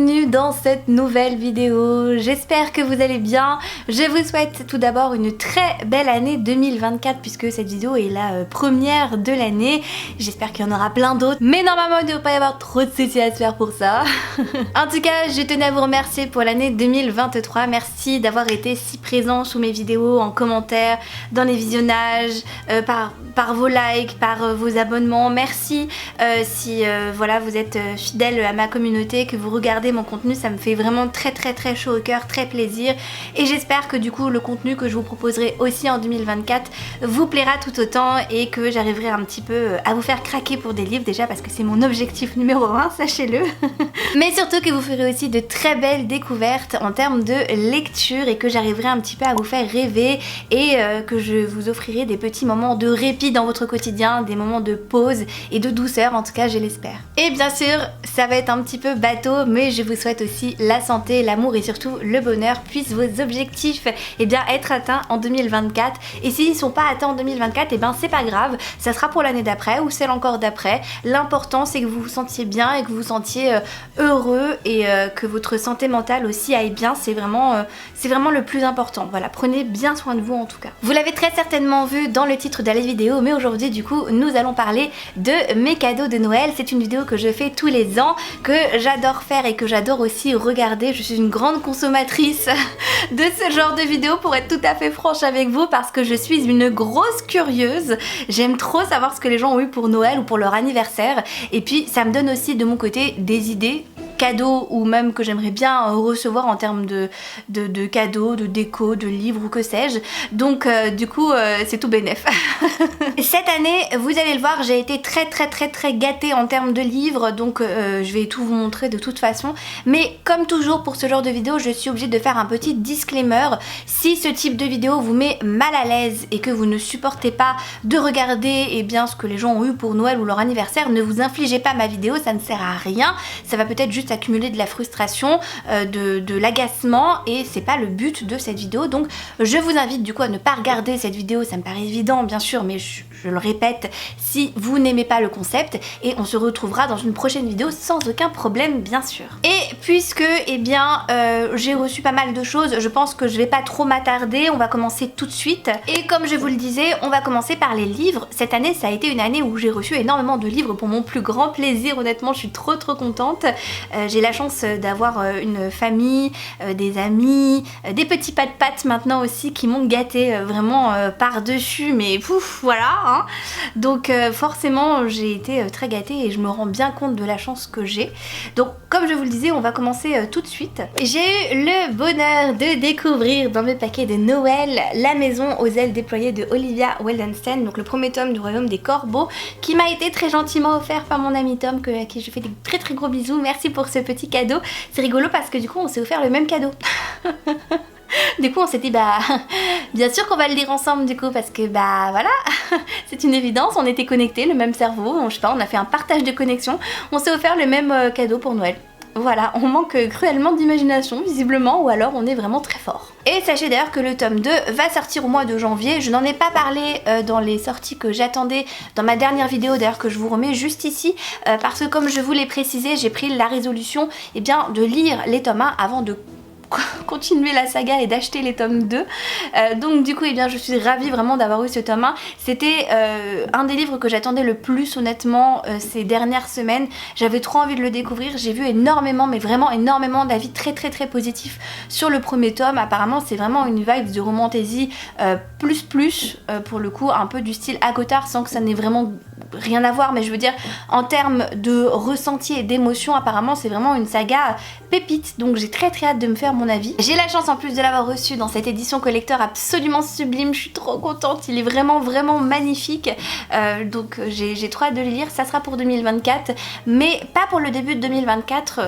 bienvenue dans cette nouvelle vidéo. J'espère que vous allez bien. Je vous souhaite tout d'abord une très belle année 2024 puisque cette vidéo est la première de l'année. J'espère qu'il y en aura plein d'autres, mais normalement il ne devrait pas y avoir trop de soucis à se faire pour ça. En tout cas, je tenais à vous remercier pour l'année 2023. Merci d'avoir été si présent sous mes vidéos, en commentaire, dans les visionnages, par vos likes, par vos abonnements. Merci si voilà, vous êtes fidèle à ma communauté, que vous regardez mon contenu, ça me fait vraiment très chaud au cœur, très plaisir, et j'espère que du coup le contenu que je vous proposerai aussi en 2024 vous plaira tout autant et que j'arriverai un petit peu à vous faire craquer pour des livres, déjà parce que c'est mon objectif numéro 1, sachez-le. Mais surtout que vous ferez aussi de très belles découvertes en termes de lecture et que j'arriverai un petit peu à vous faire rêver et que je vous offrirai des petits moments de répit dans votre quotidien, des moments de pause et de douceur, en tout cas je l'espère. Et bien sûr, ça va être un petit peu bateau, mais je vous souhaite aussi la santé, l'amour et surtout le bonheur, puissent vos objectifs être atteints en 2024. Et s'ils ne sont pas atteints en 2024, c'est pas grave, ça sera pour l'année d'après ou celle encore d'après. L'important c'est que vous vous sentiez bien et que vous vous sentiez heureux et que votre santé mentale aussi aille bien, c'est vraiment le plus important. Voilà, prenez bien soin de vous en tout cas. Vous l'avez très certainement vu dans le titre de la vidéo, mais aujourd'hui du coup nous allons parler de mes cadeaux de Noël. C'est une vidéo que je fais tous les ans, que j'adore faire et que j'adore aussi regarder. Je suis une grande consommatrice de ce genre de vidéos, pour être tout à fait franche avec vous, parce que je suis une grosse curieuse. J'aime trop savoir ce que les gens ont eu pour Noël ou pour leur anniversaire, et puis ça me donne aussi de mon côté des idées cadeaux ou même que j'aimerais bien recevoir en termes de cadeaux, de déco, de livres ou que sais-je. Donc du coup c'est tout bénef. Cette année, vous allez le voir, j'ai été très gâtée en termes de livres, donc je vais tout vous montrer de toute façon. Mais comme toujours pour ce genre de vidéo, je suis obligée de faire un petit disclaimer. Si ce type de vidéo vous met mal à l'aise et que vous ne supportez pas de regarder ce que les gens ont eu pour Noël ou leur anniversaire, ne vous infligez pas ma vidéo, ça ne sert à rien. Ça va peut-être juste accumuler de la frustration, de l'agacement, et c'est pas le but de cette vidéo. Donc je vous invite du coup à ne pas regarder cette vidéo, ça me paraît évident bien sûr, mais je le répète, si vous n'aimez pas le concept, et on se retrouvera dans une prochaine vidéo sans aucun problème bien sûr. Et puisque j'ai reçu pas mal de choses, je pense que je vais pas trop m'attarder, on va commencer tout de suite. Et comme je vous le disais, on va commencer par les livres. Cette année ça a été une année où j'ai reçu énormément de livres pour mon plus grand plaisir, honnêtement je suis trop contente. J'ai la chance d'avoir une famille, des amis, des petits pas de pattes maintenant aussi qui m'ont gâtée vraiment par-dessus, mais pouf, voilà hein. Donc forcément j'ai été très gâtée et je me rends bien compte de la chance que j'ai. Donc comme je vous le disais, on va commencer tout de suite. J'ai eu le bonheur de découvrir dans mes paquets de Noël La Maison aux ailes déployées de Olivia Wildenstein, donc le premier tome du Royaume des Corbeaux, qui m'a été très gentiment offert par mon ami Tom, à qui je fais des très gros bisous. Merci pour ce petit cadeau. C'est rigolo parce que du coup on s'est offert le même cadeau. Du coup on s'est dit bien sûr qu'on va le lire ensemble du coup, parce que voilà, c'est une évidence, on était connectés, le même cerveau, je sais pas, on a fait un partage de connexion, on s'est offert le même cadeau pour Noël. Voilà, on manque cruellement d'imagination visiblement, ou alors on est vraiment très fort. Et sachez d'ailleurs que le tome 2 va sortir au mois de janvier. Je n'en ai pas parlé dans les sorties que j'attendais dans ma dernière vidéo, d'ailleurs que je vous remets juste ici, parce que comme je vous l'ai précisé, j'ai pris la résolution de lire les tomes 1 avant de continuer la saga et d'acheter les tomes 2. Donc du coup je suis ravie vraiment d'avoir eu ce tome 1. C'était un des livres que j'attendais le plus honnêtement ces dernières semaines. J'avais trop envie de le découvrir. J'ai vu énormément, mais vraiment énormément d'avis très positifs sur le premier tome. Apparemment c'est vraiment une vibe de romantasy plus pour le coup, un peu du style ACOTAR, sans que ça n'ait vraiment rien à voir, mais je veux dire en termes de ressenti et d'émotion, apparemment c'est vraiment une saga pépite, donc j'ai très hâte de me faire mon avis. J'ai la chance en plus de l'avoir reçu dans cette édition collector absolument sublime, je suis trop contente, il est vraiment magnifique, donc j'ai trop hâte de le lire. Ça sera pour 2024, mais pas pour le début de 2024,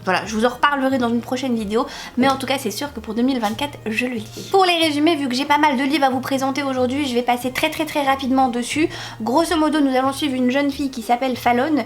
voilà, je vous en reparlerai dans une prochaine vidéo, mais en tout cas c'est sûr que pour 2024 je le lis. Pour les résumés, vu que j'ai pas mal de livres à vous présenter aujourd'hui, je vais passer très rapidement dessus. Grosso modo, nous allons suivre une jeune fille qui s'appelle Fallon,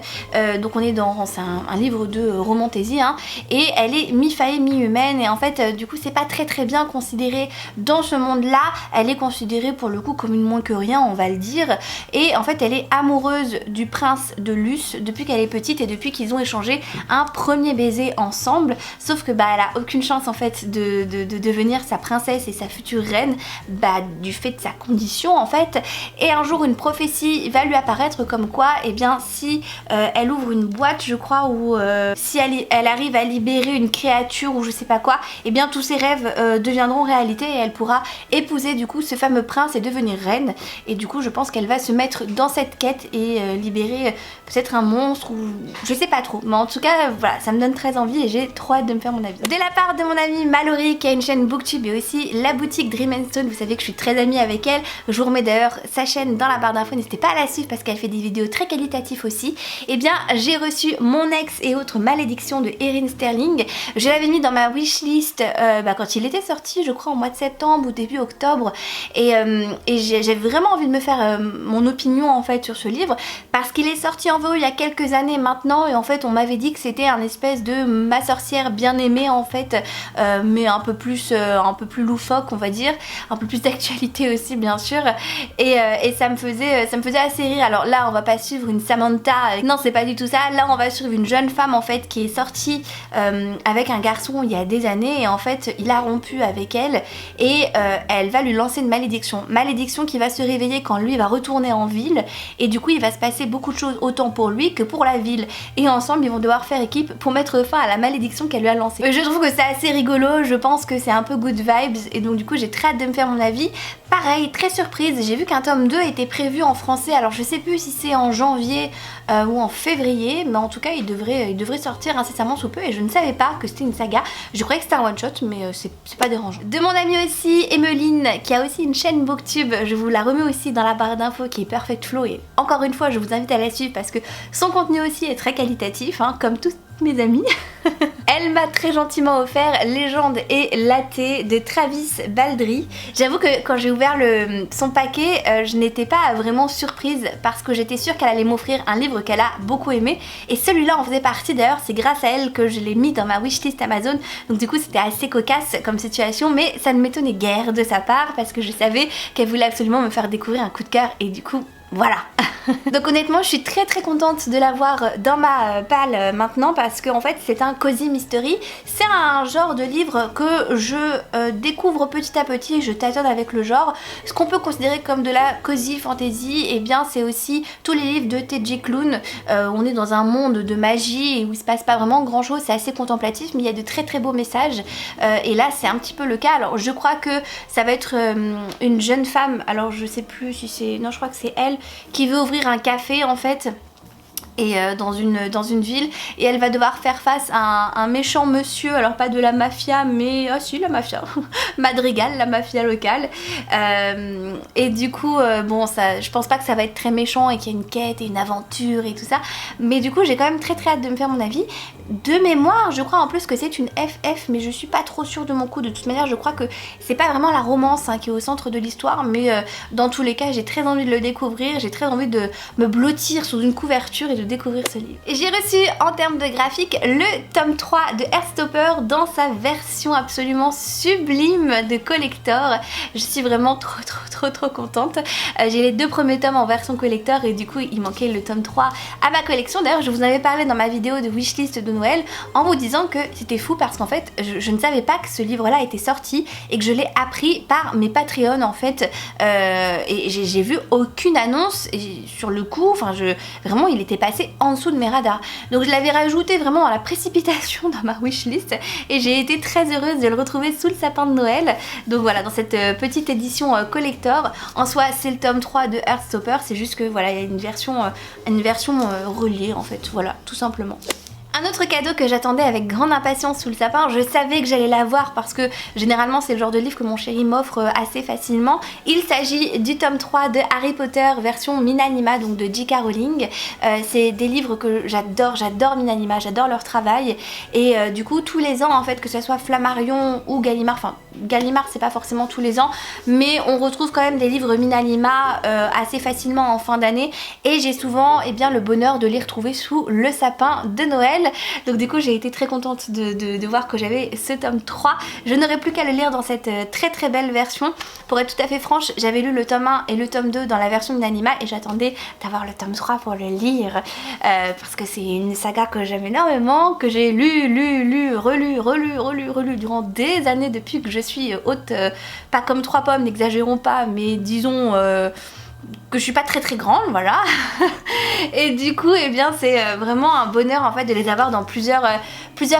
donc on est dans un livre de romantaisie, hein, et elle est mi-faée, mi-humaine, et en fait du coup c'est pas très bien considéré dans ce monde-là. Elle est considérée pour le coup comme une moins que rien, on va le dire, et en fait elle est amoureuse du prince de Luce depuis qu'elle est petite et depuis qu'ils ont échangé un premier baiser ensemble, sauf que bah elle a aucune chance en fait de devenir sa princesse et sa future reine, bah du fait de sa condition en fait. Et un jour une prophétie va lui apparaître comme quoi, et bien si elle ouvre une boîte, je crois, ou si elle arrive à libérer une créature ou je sais pas quoi, et bien tous ses rêves deviendront réalité et elle pourra épouser du coup ce fameux prince et devenir reine. Et du coup je pense qu'elle va se mettre dans cette quête et libérer peut-être un monstre ou je sais pas trop, mais en tout cas voilà, ça me donne très envie et j'ai trop hâte de me faire mon avis. De la part de mon amie Mallory qui a une chaîne Booktube et aussi la boutique Dream & Stone, vous savez que je suis très amie avec elle, je vous remets d'ailleurs sa chaîne dans la barre d'infos, n'hésitez pas à la suivre parce qu'elle fait des vidéos très qualitatives aussi. Et bien j'ai reçu Mon ex et autres malédictions de Erin Sterling. Je l'avais mis dans ma wishlist quand il était sorti, je crois en mois de septembre ou début octobre, et j'ai vraiment envie de me faire mon opinion en fait sur ce livre parce qu'il est sorti en VO il y a quelques années maintenant, et en fait on m'avait dit que c'était un espèce de Ma sorcière bien aimée en fait, mais un peu plus loufoque on va dire, un peu plus d'actualité aussi bien sûr, et ça me faisait assez rire. Alors là on va pas suivre une Samantha, non c'est pas du tout ça, là on va suivre une jeune femme en fait qui est sortie avec un garçon il y a des années, et en fait il a rompu avec elle et elle va lui lancer une malédiction qui va se réveiller quand lui va retourner en ville, et du coup il va se passer beaucoup de choses autant pour lui que pour la ville, et ensemble ils vont devoir faire équipe pour mettre fin à la malédiction qu'elle lui a lancée. Je trouve que c'est assez rigolo, je pense que c'est un peu good vibes, et donc du coup j'ai très hâte de me faire mon avis. Pareil, très surprise, j'ai vu qu'un tome 2 était prévu en français, alors je sais plus si c'est en janvier ou en février, mais en tout cas il devrait sortir incessamment sous peu, et je ne savais pas que c'était une saga, je croyais que c'était un one shot, mais c'est pas dérangeant. De mon amie aussi, Emeline, qui a aussi une chaîne Booktube, je vous la remets aussi dans la barre d'infos, qui est Perfect Flow, et encore une fois je vous invite à la suivre parce que son contenu aussi est très qualitatif, hein, comme tous mes amis. Elle m'a très gentiment offert Légende et Latte de Travis Baldree. J'avoue que quand j'ai ouvert son paquet, je n'étais pas vraiment surprise parce que j'étais sûre qu'elle allait m'offrir un livre qu'elle a beaucoup aimé, et celui-là en faisait partie. D'ailleurs c'est grâce à elle que je l'ai mis dans ma wishlist Amazon, donc du coup c'était assez cocasse comme situation, mais ça ne m'étonnait guère de sa part parce que je savais qu'elle voulait absolument me faire découvrir un coup de cœur, et du coup voilà. Donc honnêtement je suis très contente de l'avoir dans ma palle maintenant parce qu'en fait c'est un cozy mystery. C'est un genre de livre que je découvre petit à petit, je tâtonne avec le genre. Ce qu'on peut considérer comme de la cozy fantasy, et bien c'est aussi tous les livres de T.J. Klune. On est dans un monde de magie et où il se passe pas vraiment grand chose, c'est assez contemplatif, mais il y a de très beaux messages, et là c'est un petit peu le cas. Alors je crois que ça va être une jeune femme, alors je sais plus si c'est, non je crois que c'est elle qui veut ouvrir un café en fait, et dans une ville, et elle va devoir faire face à un méchant monsieur, alors pas de la mafia mais ah si la mafia Madrigal, la mafia locale, et du coup bon ça, je pense pas que ça va être très méchant et qu'il y a une quête et une aventure et tout ça, mais du coup j'ai quand même très hâte de me faire mon avis. De mémoire je crois en plus que c'est une FF, mais je suis pas trop sûre de mon coup. De toute manière je crois que c'est pas vraiment la romance qui est au centre de l'histoire, mais dans tous les cas j'ai très envie de le découvrir, j'ai très envie de me blottir sous une couverture et de découvrir ce livre. Et j'ai reçu en termes de graphique le tome 3 de Heartstopper dans sa version absolument sublime de collector. Je suis vraiment trop contente. J'ai les 2 premiers tomes en version collector et du coup il manquait le tome 3 à ma collection. D'ailleurs je vous en avais parlé dans ma vidéo de wishlist de Noël en vous disant que c'était fou parce qu'en fait je ne savais pas que ce livre là était sorti et que je l'ai appris par mes Patreons en fait, et j'ai vu aucune annonce, et sur le coup enfin vraiment il était passé en dessous de mes radars, donc je l'avais rajouté vraiment dans la précipitation dans ma wishlist et j'ai été très heureuse de le retrouver sous le sapin de Noël. Donc voilà, dans cette petite édition collector. En soi c'est le tome 3 de Heartstopper, c'est juste que voilà il y a une version reliée en fait, voilà tout simplement. Un autre cadeau que j'attendais avec grande impatience sous le sapin, je savais que j'allais l'avoir parce que généralement c'est le genre de livre que mon chéri m'offre assez facilement. Il s'agit du tome 3 de Harry Potter version Minanima, donc de J.K. Rowling. C'est des livres que j'adore Minanima, j'adore leur travail, et du coup tous les ans en fait, que ce soit Flammarion ou Gallimard, enfin Gallimard c'est pas forcément tous les ans, mais on retrouve quand même des livres Minalima assez facilement en fin d'année, et j'ai souvent le bonheur de les retrouver sous le sapin de Noël. Donc du coup j'ai été très contente de voir que j'avais ce tome 3. Je n'aurais plus qu'à le lire dans cette très très belle version. Pour être tout à fait franche, j'avais lu le tome 1 et le tome 2 dans la version Minalima et j'attendais d'avoir le tome 3 pour le lire parce que c'est une saga que j'aime énormément, que j'ai relu durant des années depuis que je suis haute, pas comme 3 pommes, n'exagérons pas, mais disons que je suis pas très très grande, voilà. Et du coup c'est vraiment un bonheur en fait de les avoir dans plusieurs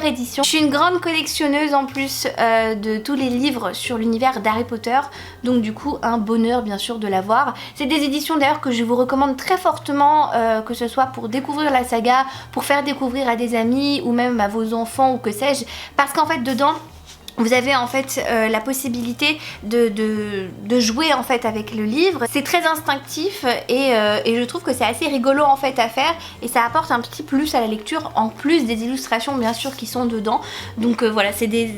éditions. Je suis une grande collectionneuse en plus de tous les livres sur l'univers d'Harry Potter, donc du coup un bonheur bien sûr de l'avoir. C'est des éditions d'ailleurs que je vous recommande très fortement, que ce soit pour découvrir la saga, pour faire découvrir à des amis ou même à vos enfants ou que sais-je, parce qu'en fait dedans vous avez en fait la possibilité de jouer en fait avec le livre. C'est très instinctif et je trouve que c'est assez rigolo en fait à faire, et ça apporte un petit plus à la lecture en plus des illustrations bien sûr qui sont dedans. Donc voilà, c'est des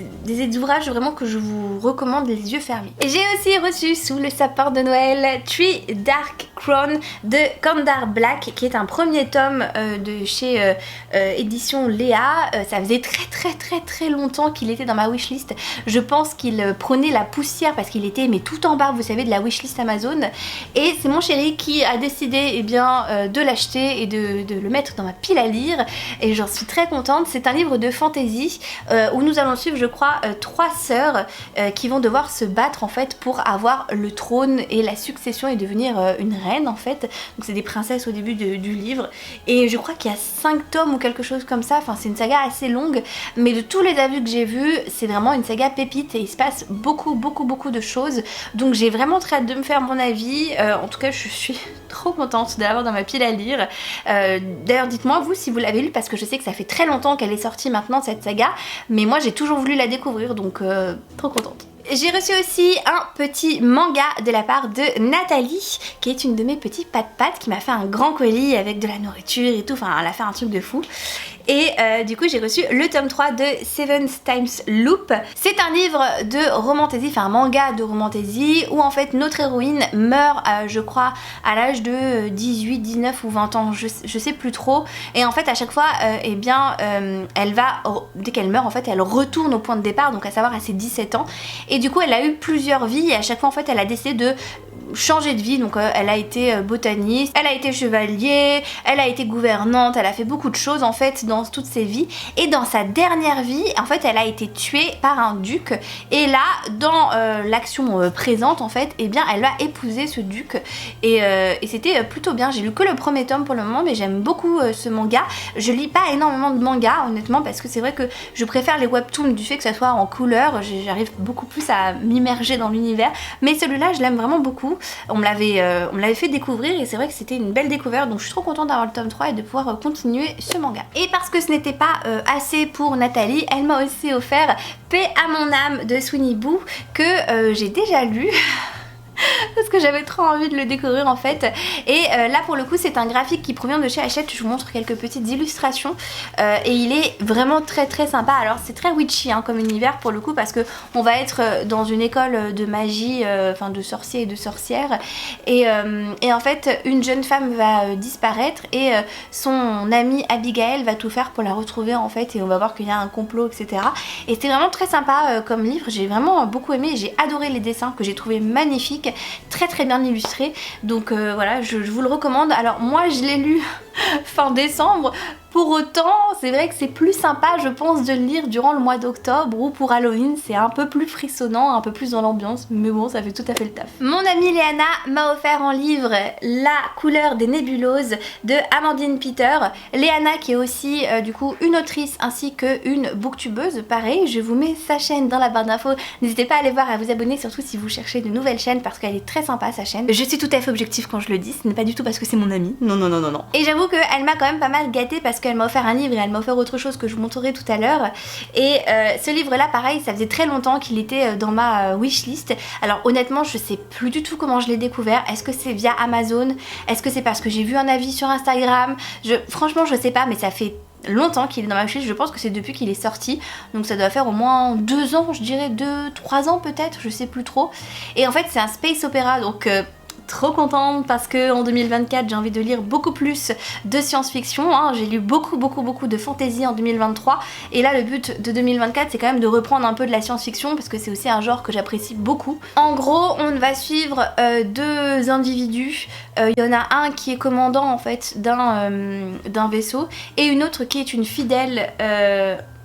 ouvrages vraiment que je vous recommande les yeux fermés. Et j'ai aussi reçu sous le sapin de Noël Three Dark Crown de Kandar Black, qui est un premier tome de chez édition Léa. Ça faisait très longtemps qu'il était dans ma wishlist. Je pense qu'il prenait la poussière parce qu'il était mais tout en bas, vous savez, de la wishlist Amazon, et c'est mon chéri qui a décidé de l'acheter et de le mettre dans ma pile à lire, et j'en suis très contente. C'est un livre de fantasy où nous allons suivre, je crois, 3 sœurs qui vont devoir se battre en fait pour avoir le trône et la succession et devenir une reine en fait. Donc c'est des princesses au début du livre, et je crois qu'il y a 5 tomes ou quelque chose comme ça. Enfin c'est une saga assez longue, mais de tous les avis que j'ai vus, c'est vraiment une saga pépite et il se passe beaucoup de choses, donc j'ai vraiment très hâte de me faire mon avis. En tout cas je suis trop contente de l'avoir dans ma pile à lire. D'ailleurs dites-moi vous si vous l'avez lu, parce que je sais que ça fait très longtemps qu'elle est sortie maintenant cette saga, mais moi j'ai toujours voulu la découvrir, donc trop contente. J'ai reçu aussi un petit manga de la part de Nathalie, qui est une de mes petites pattes qui m'a fait un grand colis avec de la nourriture et tout, enfin elle a fait un truc de fou. Et du coup j'ai reçu le tome 3 de Seven Times Loop. C'est un livre de romantasy, enfin un manga de romantasy où en fait notre héroïne meurt je crois à l'âge de 18, 19 ou 20 ans, je sais plus trop. Et en fait à chaque fois elle va, dès qu'elle meurt en fait elle retourne au point de départ, donc à savoir à ses 17 ans. Et du coup elle a eu plusieurs vies et à chaque fois en fait elle a décidé de changer de vie. Donc elle a été botaniste, elle a été chevalier, elle a été gouvernante, elle a fait beaucoup de choses en fait dans toutes ses vies, et dans sa dernière vie en fait elle a été tuée par un duc, et là dans l'action présente en fait elle va épouser ce duc, et c'était plutôt bien. J'ai lu que le premier tome pour le moment, mais j'aime beaucoup ce manga. Je lis pas énormément de mangas honnêtement, parce que c'est vrai que je préfère les webtoons du fait que ça soit en couleur, j'arrive beaucoup plus à m'immerger dans l'univers, mais celui-là je l'aime vraiment beaucoup. On me l'avait fait découvrir et c'est vrai que c'était une belle découverte, donc je suis trop contente d'avoir le tome 3 et de pouvoir continuer ce manga. Et parce que ce n'était pas assez pour Nathalie, elle m'a aussi offert Paix à mon âme de Sweeney Boo, que j'ai déjà lu parce que j'avais trop envie de le découvrir en fait. Et là pour le coup c'est un graphique qui provient de chez Hachette. Je vous montre quelques petites illustrations et il est vraiment très sympa. Alors c'est très witchy hein, comme univers pour le coup, parce que on va être dans une école de magie, enfin de sorciers et de sorcières, et en fait une jeune femme va disparaître et son amie Abigail va tout faire pour la retrouver en fait, et on va voir qu'il y a un complot, etc. Et c'était vraiment très sympa comme livre, j'ai vraiment beaucoup aimé, j'ai adoré les dessins que j'ai trouvé magnifiques, très bien illustrés, donc voilà, je vous le recommande. Alors moi je l'ai lu fin décembre, pour autant c'est vrai que c'est plus sympa je pense de le lire durant le mois d'octobre, ou pour Halloween c'est un peu plus frissonnant, un peu plus dans l'ambiance, mais bon ça fait tout à fait le taf. Mon amie Léana m'a offert en livre La couleur des nébuloses de Amandine Peter. Léana qui est aussi du coup une autrice ainsi qu'une booktubeuse, pareil je vous mets sa chaîne dans la barre d'infos, n'hésitez pas à aller voir, à vous abonner, surtout si vous cherchez de nouvelles chaînes, parce qu'elle est très sympa sa chaîne. Je suis tout à fait objective quand je le dis, ce n'est pas du tout parce que c'est mon amie, non. Et j'avoue qu'elle m'a quand même pas mal gâtée, parce qu'elle m'a offert un livre et elle m'a offert autre chose que je vous montrerai tout à l'heure. Et ce livre là pareil, ça faisait très longtemps qu'il était dans ma wishlist. Alors honnêtement je sais plus du tout comment je l'ai découvert, est-ce que c'est via Amazon, est-ce que c'est parce que j'ai vu un avis sur Instagram, franchement je sais pas, mais ça fait longtemps qu'il est dans ma wishlist, je pense que c'est depuis qu'il est sorti, donc ça doit faire au moins 2 ans, je dirais 2-3 ans peut-être, je sais plus trop. Et en fait c'est un space opéra, donc trop contente parce que en 2024 j'ai envie de lire beaucoup plus de science-fiction, hein. J'ai lu beaucoup de fantasy en 2023 et là le but de 2024 c'est quand même de reprendre un peu de la science-fiction parce que c'est aussi un genre que j'apprécie beaucoup. En gros on va suivre 2 individus, il y en a un qui est commandant en fait d'un vaisseau et une autre qui est une fidèle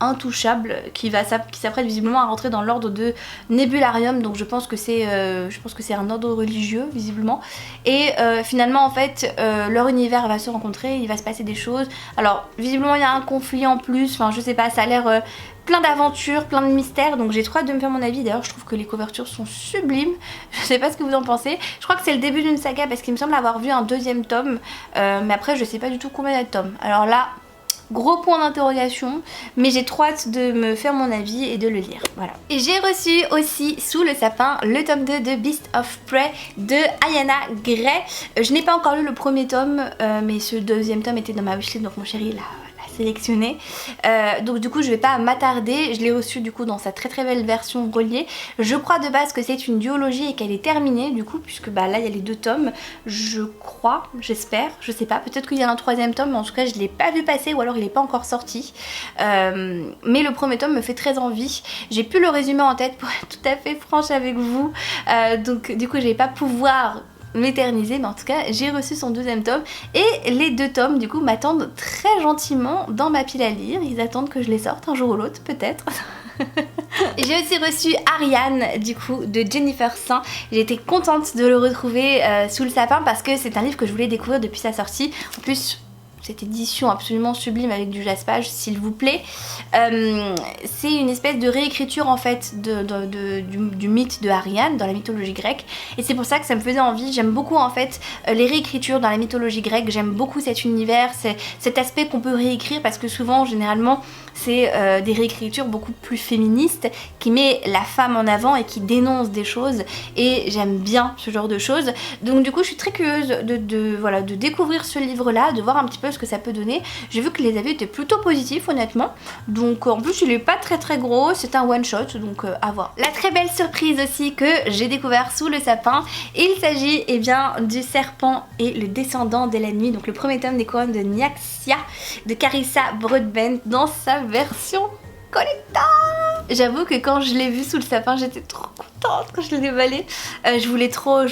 intouchable qui s'apprête visiblement à rentrer dans l'ordre de Nebularium, donc je pense que c'est un ordre religieux visiblement, et finalement en fait leur univers va se rencontrer, il va se passer des choses. Alors visiblement il y a un conflit en plus, enfin je sais pas, ça a l'air plein d'aventures, plein de mystères, donc j'ai trop hâte de me faire mon avis. D'ailleurs je trouve que les couvertures sont sublimes, je sais pas ce que vous en pensez. Je crois que c'est le début d'une saga parce qu'il me semble avoir vu un 2e tome, mais après je sais pas du tout combien il y a de tomes. Alors là, gros point d'interrogation, mais j'ai trop hâte de me faire mon avis et de le lire, voilà. Et j'ai reçu aussi sous le sapin le tome 2 de Beast of Prey de Ayanna Gray. Je n'ai pas encore lu le 1er tome, mais ce 2e tome était dans ma wishlist, donc mon chéri l'a sélectionné. Donc du coup je vais pas m'attarder, je l'ai reçu du coup dans sa très belle version reliée. Je crois de base que c'est une duologie et qu'elle est terminée du coup, puisque bah là il y a les 2 tomes, je crois, j'espère, je sais pas, peut-être qu'il y a un 3e tome, mais en tout cas je l'ai pas vu passer ou alors il est pas encore sorti. Mais le 1er tome me fait très envie. J'ai plus le résumé en tête pour être tout à fait franche avec vous, donc du coup je vais pas pouvoir m'éterniser, mais en tout cas j'ai reçu son 2e tome et les 2 tomes du coup m'attendent très gentiment dans ma pile à lire. Ils attendent que je les sorte un jour ou l'autre peut-être. J'ai aussi reçu Ariane du coup de Jennifer Saint. J'ai été contente de le retrouver sous le sapin parce que c'est un livre que je voulais découvrir depuis sa sortie. En plus cette édition absolument sublime avec du jaspage, s'il vous plaît. C'est une espèce de réécriture en fait du mythe de Ariane dans la mythologie grecque, et c'est pour ça que ça me faisait envie. J'aime beaucoup en fait les réécritures dans la mythologie grecque, j'aime beaucoup cet univers, cet aspect qu'on peut réécrire, parce que souvent généralement c'est des réécritures beaucoup plus féministes qui met la femme en avant et qui dénonce des choses, et j'aime bien ce genre de choses. Donc du coup je suis très curieuse de découvrir ce livre là, de voir un petit peu ce que ça peut donner. J'ai vu que les avis étaient plutôt positifs honnêtement, donc en plus il est pas très gros, c'est un one shot, donc à voir. La très belle surprise aussi que j'ai découvert sous le sapin, il s'agit bien du Serpent et le Descendant de la Nuit, donc le 1er tome des couronnes de Nyaxia de Carissa Broadbent dans sa version collector. J'avoue que quand je l'ai vu sous le sapin j'étais trop contente quand je l'ai déballé. Je voulais trop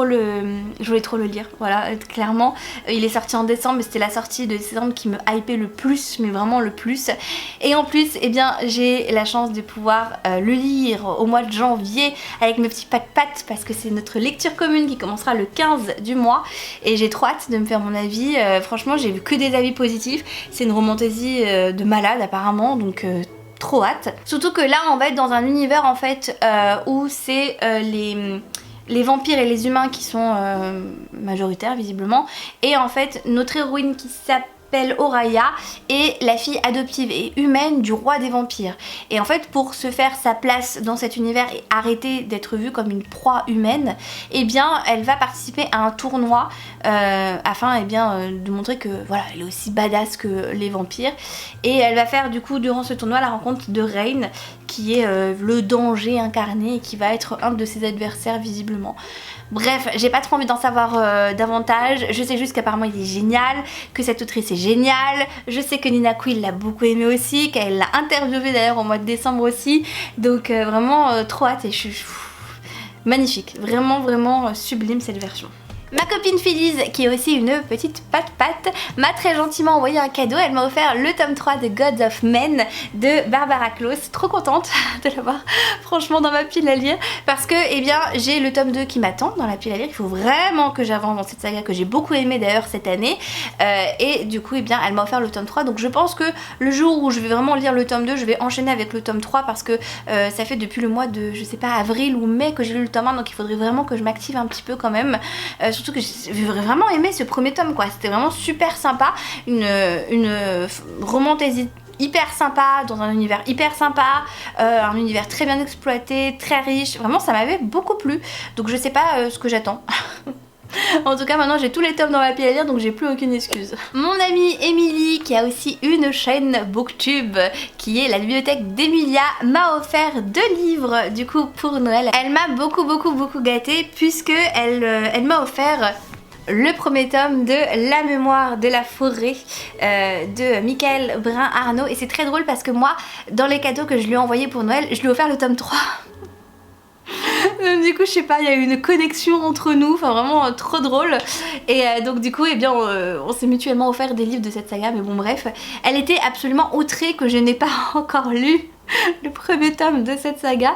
le lire, voilà, clairement. Il est sorti en décembre, mais c'était la sortie de décembre qui me hypait le plus, mais vraiment le plus. Et en plus, j'ai la chance de pouvoir le lire au mois de janvier avec mes petits pattes parce que c'est notre lecture commune qui commencera le 15 du mois et j'ai trop hâte de me faire mon avis. Franchement, j'ai vu que des avis positifs. C'est une romantasy de malade apparemment, donc trop hâte. Surtout que là on va être dans un univers en fait où c'est les vampires et les humains qui sont majoritaires visiblement, et en fait notre héroïne qui s'appelle Oraya est la fille adoptive et humaine du roi des vampires, et en fait pour se faire sa place dans cet univers et arrêter d'être vue comme une proie humaine, elle va participer à un tournoi afin de montrer que voilà, elle est aussi badass que les vampires, et elle va faire du coup durant ce tournoi la rencontre de Rain qui est le danger incarné et qui va être un de ses adversaires visiblement. Bref, j'ai pas trop envie d'en savoir davantage, je sais juste qu'apparemment il est génial, que cette autrice est géniale, je sais que Nina Quill l'a beaucoup aimé aussi, qu'elle l'a interviewé d'ailleurs au mois de décembre aussi, donc vraiment trop hâte, et je suis magnifique, vraiment sublime cette version. Ma copine Phyllis, qui est aussi une petite patte, m'a très gentiment envoyé un cadeau. Elle m'a offert le tome 3 de Gods of Men de Barbara Kloss. Trop contente de l'avoir franchement dans ma pile à lire, parce que j'ai le tome 2 qui m'attend dans la pile à lire. Il faut vraiment que j'avance dans cette saga que j'ai beaucoup aimé d'ailleurs cette année, et du coup elle m'a offert le tome 3, donc je pense que le jour où je vais vraiment lire le tome 2 je vais enchaîner avec le tome 3, parce que ça fait depuis le mois de je sais pas avril ou mai que j'ai lu le tome 1, donc il faudrait vraiment que je m'active un petit peu quand même, surtout que j'ai vraiment aimé ce 1er tome quoi, c'était vraiment super sympa, une romantasy hyper sympa, dans un univers hyper sympa, un univers très bien exploité, très riche, vraiment ça m'avait beaucoup plu, donc je sais pas ce que j'attends. En tout cas maintenant j'ai tous les tomes dans ma pile à lire donc j'ai plus aucune excuse. Mon amie Émilie qui a aussi une chaîne Booktube qui est la bibliothèque d'Emilia m'a offert 2 livres du coup pour Noël. Elle m'a beaucoup gâtée puisque elle m'a offert le premier tome de La mémoire de la forêt de Michael Brun-Arnaud et c'est très drôle parce que moi dans les cadeaux que je lui ai envoyés pour Noël je lui ai offert le tome 3. Du coup je sais pas, il y a eu une connexion entre nous, enfin vraiment trop drôle et donc du coup eh bien on s'est mutuellement offert des livres de cette saga mais bon bref, elle était absolument outrée que je n'ai pas encore lu le premier tome de cette saga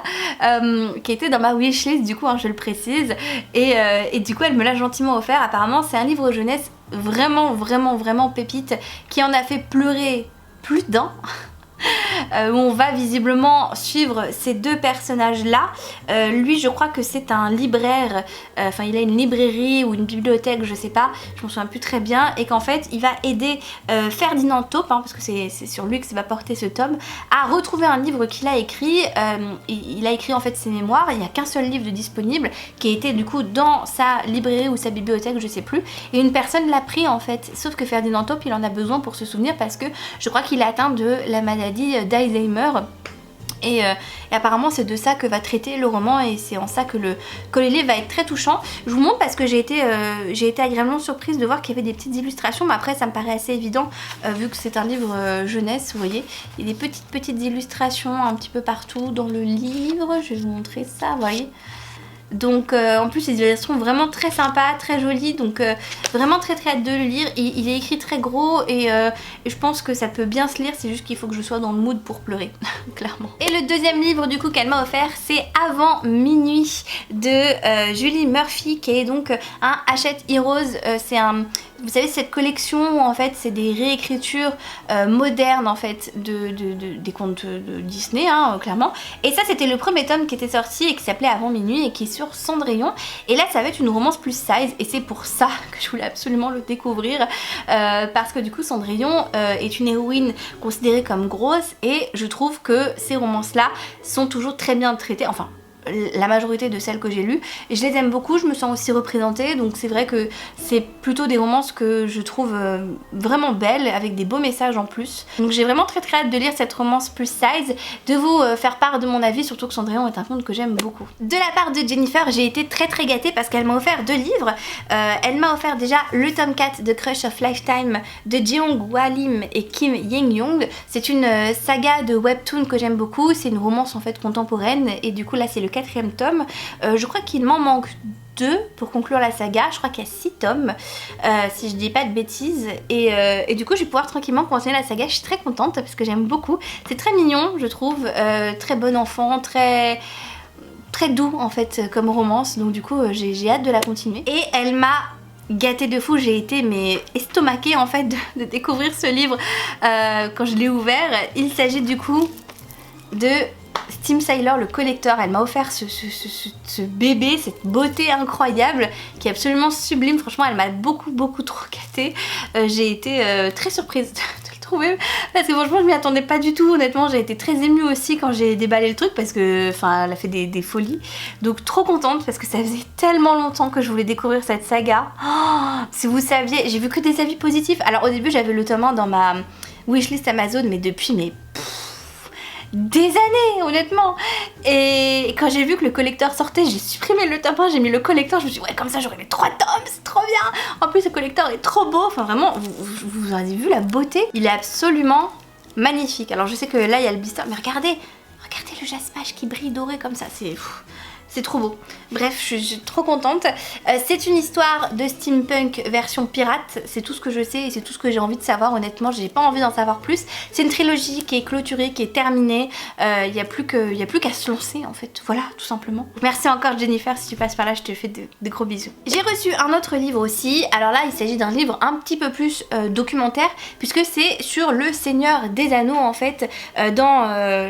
qui était dans ma wishlist du coup hein, je le précise et du coup elle me l'a gentiment offert. Apparemment c'est un livre jeunesse vraiment pépite qui en a fait pleurer plus d'un. Où on va visiblement suivre ces 2 personnages là. Lui je crois que c'est un libraire, enfin il a une librairie ou une bibliothèque je sais pas, je m'en souviens plus très bien et qu'en fait il va aider Ferdinand Taupe hein, parce que c'est sur lui que ça va porter ce tome à retrouver un livre qu'il a écrit. Il a écrit en fait ses mémoires, il n'y a qu'un seul livre de disponible qui était du coup dans sa librairie ou sa bibliothèque je sais plus et une personne l'a pris en fait, sauf que Ferdinand Taupe il en a besoin pour se souvenir parce que je crois qu'il est atteint de la maladie d'Alzheimer et apparemment c'est de ça que va traiter le roman et c'est en ça que le livre va être très touchant. Je vous montre parce que j'ai été agréablement surprise de voir qu'il y avait des petites illustrations mais après ça me paraît assez évident vu que c'est un livre jeunesse, vous voyez il y a des petites illustrations un petit peu partout dans le livre, je vais vous montrer ça, vous voyez. Donc en plus les illustrations vraiment très sympas, très jolies, donc vraiment très hâte de le lire. Il est écrit très gros et je pense que ça peut bien se lire, c'est juste qu'il faut que je sois dans le mood pour pleurer, clairement. Et le deuxième livre du coup qu'elle m'a offert c'est Avant minuit de Julie Murphy qui est donc un Hachette Heroes, c'est un... Vous savez cette collection où en fait c'est des réécritures modernes en fait des contes de Disney hein, clairement. Et ça c'était le premier tome qui était sorti et qui s'appelait Avant minuit et qui est sur Cendrillon. Et là ça va être une romance plus size et c'est pour ça que je voulais absolument le découvrir parce que du coup Cendrillon est une héroïne considérée comme grosse et je trouve que ces romances là sont toujours très bien traitées, enfin la majorité de celles que j'ai lues et je les aime beaucoup, je me sens aussi représentée donc c'est vrai que c'est plutôt des romances que je trouve vraiment belles avec des beaux messages en plus. Donc j'ai vraiment très hâte de lire cette romance plus size, de vous faire part de mon avis, surtout que Cendrillon est un conte que j'aime beaucoup. De la part de Jennifer j'ai été très gâtée parce qu'elle m'a offert 2 livres. Elle m'a offert déjà le tome 4 de Crush of Lifetime de Jeong Hwa Lim et Kim Yeng Young. C'est une saga de webtoon que j'aime beaucoup, c'est une romance en fait contemporaine et du coup là c'est le 4e tome. Je crois qu'il m'en manque 2 pour conclure la saga, je crois qu'il y a 6 tomes si je dis pas de bêtises et du coup je vais pouvoir tranquillement continuer la saga. Je suis très contente parce que j'aime beaucoup, c'est très mignon je trouve, très bon enfant, très doux en fait comme romance, donc du coup j'ai hâte de la continuer et elle m'a gâtée de fou, j'ai été mais estomaquée en fait de découvrir ce livre quand je l'ai ouvert. Il s'agit du coup de Steam Sailor, le collector. Elle m'a offert ce bébé, cette beauté incroyable qui est absolument sublime. Franchement elle m'a beaucoup trop gâtée. J'ai été très surprise de le trouver parce que franchement je m'y attendais pas du tout. Honnêtement j'ai été très émue aussi quand j'ai déballé le truc parce que enfin elle a fait des folies, donc trop contente parce que ça faisait tellement longtemps que je voulais découvrir cette saga. Oh, si vous saviez, j'ai vu que des avis positifs. Alors au début j'avais le tome 1 dans ma wishlist Amazon mais depuis des années honnêtement, et quand j'ai vu que le collector sortait j'ai supprimé le tome 1, j'ai mis le collector, je me suis dit ouais comme ça j'aurai les 3 tomes, c'est trop bien. En plus le collector est trop beau, enfin vraiment vous avez vu la beauté, il est absolument magnifique. Alors je sais que là il y a le blister mais regardez le jaspage qui brille doré comme ça, c'est trop beau. Bref, je suis trop contente. C'est une histoire de steampunk version pirate, c'est tout ce que je sais et c'est tout ce que j'ai envie de savoir. Honnêtement, j'ai pas envie d'en savoir plus. C'est une trilogie qui est clôturée, qui est terminée. Il n'y a plus qu'à se lancer en fait. Voilà, tout simplement. Merci encore Jennifer, si tu passes par là, je te fais des gros bisous. J'ai reçu un autre livre aussi. Alors là, il s'agit d'un livre un petit peu plus documentaire puisque c'est sur le Seigneur des Anneaux en fait dans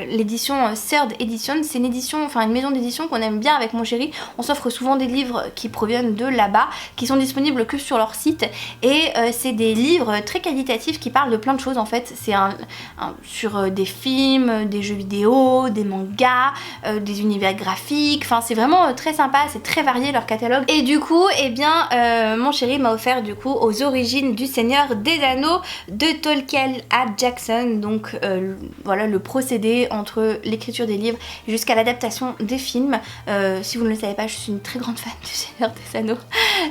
l'édition Third Edition. C'est une édition, enfin une maison d'édition qu'on aime bien bien avec mon chéri, on s'offre souvent des livres qui proviennent de là-bas, qui sont disponibles que sur leur site, et c'est des livres très qualitatifs qui parlent de plein de choses en fait. C'est sur des films, des jeux vidéo, des mangas, des univers graphiques, enfin c'est vraiment très sympa, c'est très varié leur catalogue. Et du coup, eh bien, mon chéri m'a offert du coup Aux origines du Seigneur des Anneaux de Tolkien à Jackson, donc voilà le procédé entre l'écriture des livres jusqu'à l'adaptation des films. Si vous ne le savez pas, je suis une très grande fan du Seigneur des Anneaux,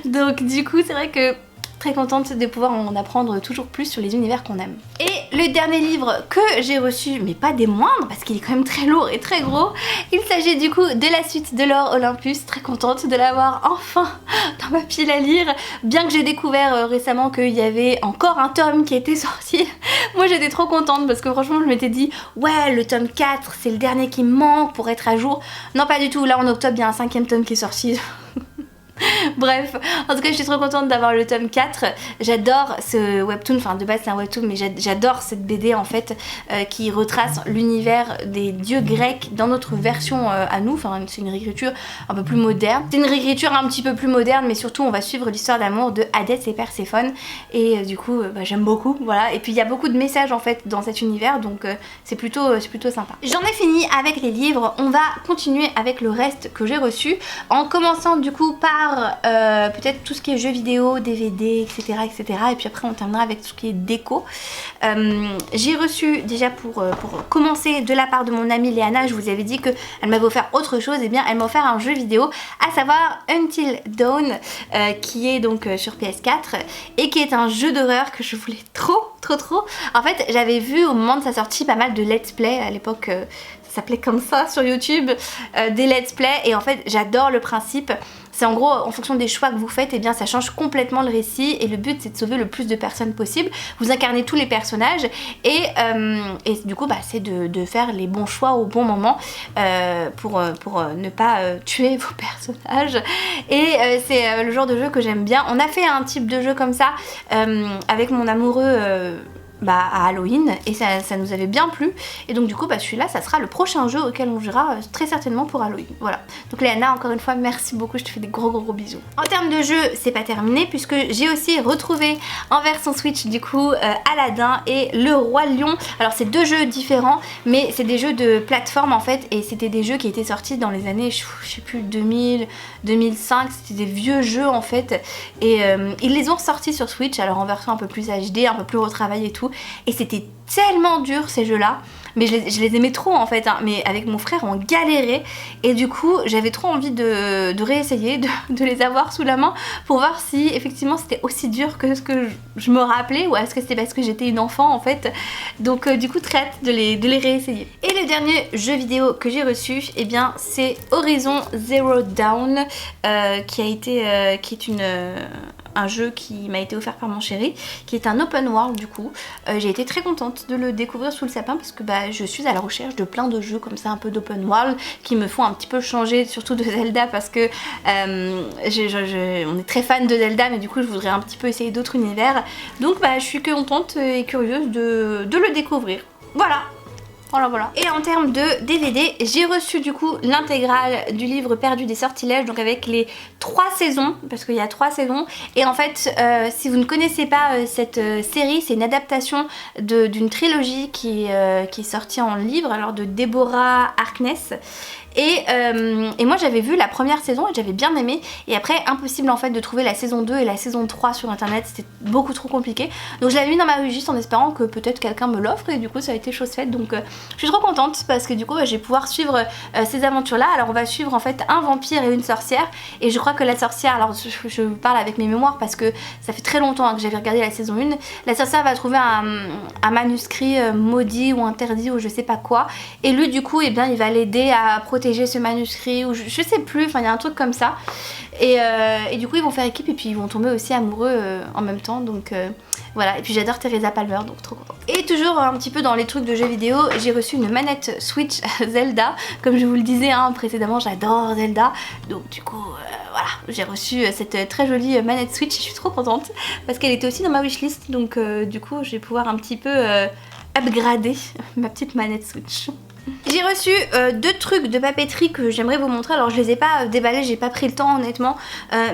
donc du coup c'est vrai que très contente de pouvoir en apprendre toujours plus sur les univers qu'on aime. Et le dernier livre que j'ai reçu, mais pas des moindres parce qu'il est quand même très lourd et très gros, il s'agit du coup de la suite de l'Or Olympus. Très contente de l'avoir enfin dans ma pile à lire, bien que j'ai découvert récemment qu'il y avait encore un tome qui était sorti. Moi j'étais trop contente parce que franchement je m'étais dit ouais, le tome 4 c'est le dernier qui me manque pour être à jour. Non, pas du tout, là en octobre il y a un 5e tome qui est sorti. Bref, en tout cas je suis trop contente d'avoir le tome 4. J'adore ce webtoon, enfin de base c'est un webtoon, mais j'adore cette BD en fait qui retrace l'univers des dieux grecs dans notre version à nous. Enfin c'est une réécriture un peu plus moderne. C'est une réécriture un petit peu plus moderne, mais surtout on va suivre l'histoire d'amour de Hadès et Perséphone, et du coup j'aime beaucoup, voilà. Et puis il y a beaucoup de messages en fait dans cet univers, donc c'est plutôt sympa. J'en ai fini avec les livres, on va continuer avec le reste que j'ai reçu, en commençant du coup par peut-être tout ce qui est jeux vidéo, DVD, etc., etc. Et puis après on terminera avec tout ce qui est déco. J'ai reçu déjà pour commencer de la part de mon amie Léana, je vous avais dit qu'elle m'avait offert autre chose, et bien elle m'a offert un jeu vidéo, à savoir Until Dawn, qui est donc sur PS4 et qui est un jeu d'horreur que je voulais trop. En fait j'avais vu au moment de sa sortie pas mal de let's play à l'époque, ça s'appelait comme ça sur YouTube, des let's play, et en fait j'adore le principe. C'est en gros, en fonction des choix que vous faites, et bien ça change complètement le récit, et le but c'est de sauver le plus de personnes possible. Vous incarnez tous les personnages, et du coup bah, c'est de faire les bons choix au bon moment pour ne pas tuer vos personnages. Et c'est le genre de jeu que j'aime bien. On a fait un type de jeu comme ça avec mon amoureux à Halloween, et ça nous avait bien plu, et donc du coup celui-là ça sera le prochain jeu auquel on jouera très certainement pour Halloween. Voilà, donc Léana, encore une fois merci beaucoup, je te fais des gros bisous. En termes de jeu c'est pas terminé, puisque j'ai aussi retrouvé en version Switch du coup Aladdin et Le Roi Lion. Alors c'est deux jeux différents, mais c'est des jeux de plateforme en fait, et c'était des jeux qui étaient sortis dans les années je sais plus 2000, 2005, c'était des vieux jeux en fait, et ils les ont ressortis sur Switch, alors en version un peu plus HD, un peu plus retravaillée et tout. Et c'était tellement dur ces jeux là, mais je les aimais trop en fait, hein. Mais avec mon frère on galérait, et du coup j'avais trop envie de réessayer, de les avoir sous la main pour voir si effectivement c'était aussi dur que ce que je me rappelais, ou est-ce que c'était parce que j'étais une enfant en fait. Donc du coup très hâte de les réessayer. Et le dernier jeu vidéo que j'ai reçu, eh bien c'est Horizon Zero Dawn, qui est un jeu qui m'a été offert par mon chéri, qui est un open world du coup. J'ai été très contente de le découvrir sous le sapin, parce que je suis à la recherche de plein de jeux comme ça, un peu d'open world, qui me font un petit peu changer, surtout de Zelda, parce que on est très fan de Zelda, mais du coup je voudrais un petit peu essayer d'autres univers. Donc je suis contente et curieuse de le découvrir. Voilà. Voilà. Et en termes de DVD, j'ai reçu du coup l'intégrale du livre Perdu des sortilèges, donc avec les 3 saisons, parce qu'il y a 3 saisons. Et en fait, si vous ne connaissez pas cette série, c'est une adaptation d'une trilogie qui est sortie en livre, alors de Deborah Harkness. Et moi j'avais vu la première saison et j'avais bien aimé, et après impossible en fait de trouver la saison 2 et la saison 3 sur internet, c'était beaucoup trop compliqué, donc je l'avais mis dans ma wishlist en espérant que peut-être quelqu'un me l'offre, et du coup ça a été chose faite. Donc je suis trop contente parce que du coup je vais pouvoir suivre ces aventures là. Alors on va suivre en fait un vampire et une sorcière, et je crois que la sorcière, alors je parle avec mes mémoires parce que ça fait très longtemps que j'avais regardé la saison 1, la sorcière va trouver un manuscrit maudit ou interdit ou je sais pas quoi, et lui du coup il va l'aider à protéger ce manuscrit, ou je sais plus, enfin il y a un truc comme ça, et du coup ils vont faire équipe, et puis ils vont tomber aussi amoureux en même temps, donc voilà. Et puis j'adore Teresa Palmer, donc trop contente. Et toujours un petit peu dans les trucs de jeux vidéo, j'ai reçu une manette Switch Zelda, comme je vous le disais précédemment, j'adore Zelda, donc du coup voilà, j'ai reçu cette très jolie manette Switch, et je suis trop contente parce qu'elle était aussi dans ma wishlist, donc du coup je vais pouvoir un petit peu upgrader ma petite manette Switch. J'ai reçu deux trucs de papeterie que j'aimerais vous montrer. Alors je les ai pas déballés, j'ai pas pris le temps honnêtement,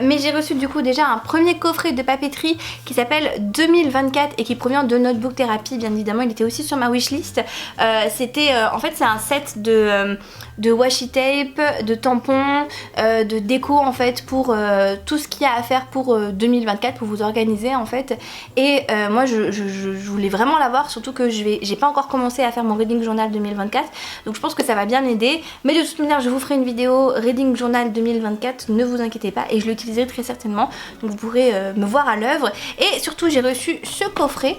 mais j'ai reçu du coup déjà un premier coffret de papeterie qui s'appelle 2024 et qui provient de Notebook Therapy. Bien évidemment, il était aussi sur ma wishlist. En fait c'est un set de washi tape, de tampons, de déco en fait pour tout ce qu'il y a à faire pour 2024, pour vous organiser en fait. Et moi je voulais vraiment l'avoir, surtout que j'ai pas encore commencé à faire mon reading journal 2024, donc je pense que ça va bien m'aider. Mais de toute manière je vous ferai une vidéo reading journal 2024, ne vous inquiétez pas, et je l'utiliserai très certainement, donc vous pourrez me voir à l'œuvre. Et surtout j'ai reçu ce coffret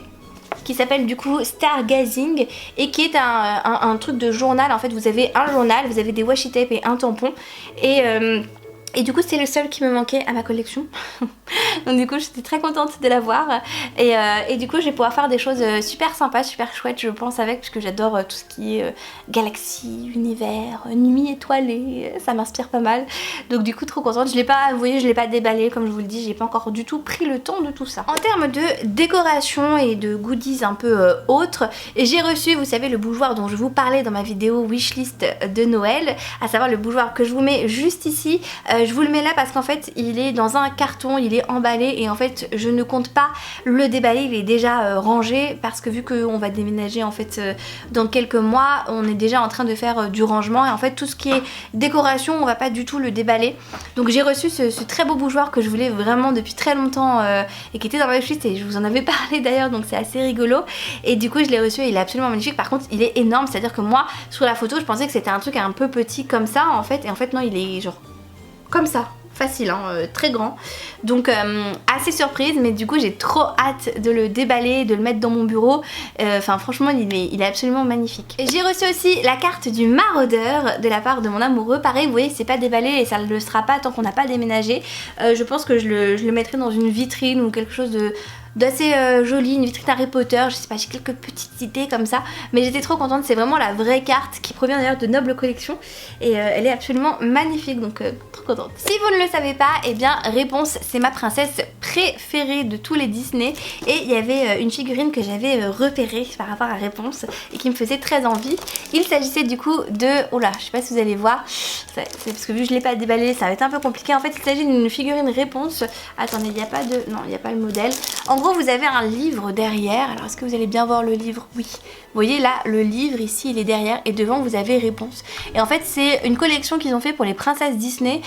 qui s'appelle du coup Stargazing et qui est un truc de journal. En fait vous avez un journal, vous avez des washi tape et un tampon, et du coup c'est le seul qui me manquait à ma collection. Donc du coup j'étais très contente de l'avoir, et du coup je vais pouvoir faire des choses super sympas, super chouettes je pense avec, puisque j'adore tout ce qui est galaxie, univers, nuit étoilée, ça m'inspire pas mal. Donc du coup trop contente. Je l'ai pas, vous voyez, je l'ai pas déballé comme je vous le dis, j'ai pas encore du tout pris le temps de tout ça. En termes de décoration et de goodies un peu autres, j'ai reçu, vous savez, le bougeoir dont je vous parlais dans ma vidéo wishlist de Noël, à savoir le bougeoir que je vous mets juste ici. Je vous le mets là parce qu'en fait il est dans un carton, il est emballé, et en fait je ne compte pas le déballer, il est déjà rangé, parce que vu qu'on va déménager en fait dans quelques mois, on est déjà en train de faire du rangement, et en fait tout ce qui est décoration on va pas du tout le déballer. Donc j'ai reçu ce très beau bougeoir que je voulais vraiment depuis très longtemps et qui était dans ma wishlist, et je vous en avais parlé d'ailleurs, donc c'est assez rigolo, et du coup je l'ai reçu et il est absolument magnifique. Par contre il est énorme, c'est à dire que moi sur la photo je pensais que c'était un truc un peu petit comme ça en fait, et en fait non, il est genre comme ça, facile, hein, très grand. Donc assez surprise, mais du coup j'ai trop hâte de le déballer, de le mettre dans mon bureau. Enfin franchement il est absolument magnifique. J'ai reçu aussi la carte du maraudeur de la part de mon amoureux. Pareil, vous voyez, c'est pas déballé et ça ne le sera pas tant qu'on n'a pas déménagé. Je pense que je le mettrai dans une vitrine ou quelque chose d'assez joli, une vitrine Harry Potter, je sais pas, j'ai quelques petites idées comme ça, mais j'étais trop contente. C'est vraiment la vraie carte qui provient d'ailleurs de Noble Collection, et elle est absolument magnifique, donc trop contente. Si vous ne le savez pas, eh bien Réponse c'est ma princesse préférée de tous les Disney, et il y avait une figurine que j'avais repérée par rapport à Réponse et qui me faisait très envie. Il s'agissait du coup de, oh là, je sais pas si vous allez voir, c'est parce que vu que je l'ai pas déballé ça va être un peu compliqué. En fait il s'agit d'une figurine Réponse. Attendez, il n'y a pas de, non il n'y a pas le modèle. En gros vous avez un livre derrière, alors est-ce que vous allez bien voir le livre? Oui. Vous voyez là, le livre ici il est derrière, et devant vous avez Réponse. Et en fait c'est une collection qu'ils ont fait pour les princesses Disney,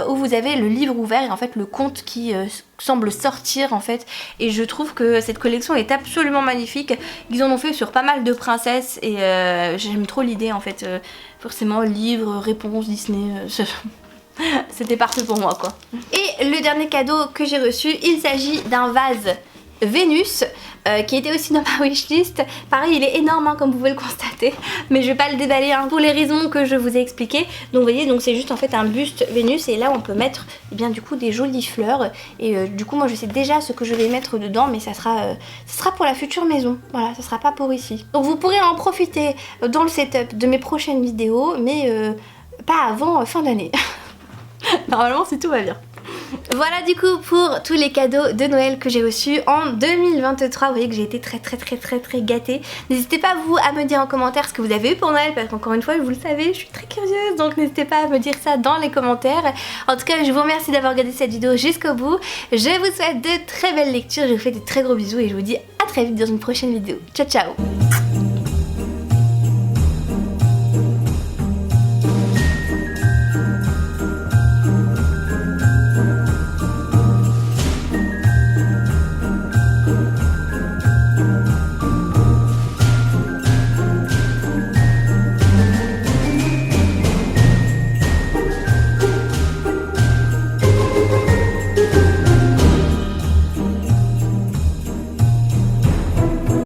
où vous avez le livre ouvert et en fait le conte qui semble sortir en fait. Et je trouve que cette collection est absolument magnifique. Ils en ont fait sur pas mal de princesses, et j'aime trop l'idée en fait. Forcément livre, Réponse, Disney... C'était parfait pour moi quoi. Et le dernier cadeau que j'ai reçu, il s'agit d'un vase Vénus qui était aussi dans ma wishlist. Pareil il est énorme hein, comme vous pouvez le constater, mais je vais pas le déballer hein, pour les raisons que je vous ai expliquées. Donc vous voyez, donc c'est juste en fait un buste Vénus, et là on peut mettre eh bien du coup des jolies fleurs, et du coup moi je sais déjà ce que je vais mettre dedans, mais ça sera pour la future maison, voilà, ça sera pas pour ici. Donc vous pourrez en profiter dans le setup de mes prochaines vidéos, mais pas avant fin d'année. Normalement si tout va bien. Voilà du coup pour tous les cadeaux de Noël que j'ai reçus en 2023. Vous voyez que j'ai été très gâtée. N'hésitez pas vous à me dire en commentaire ce que vous avez eu pour Noël, parce qu'encore une fois vous le savez je suis très curieuse, donc n'hésitez pas à me dire ça dans les commentaires. En tout cas je vous remercie d'avoir regardé cette vidéo jusqu'au bout. Je vous souhaite de très belles lectures, je vous fais de très gros bisous et je vous dis à très vite dans une prochaine vidéo. Ciao ciao.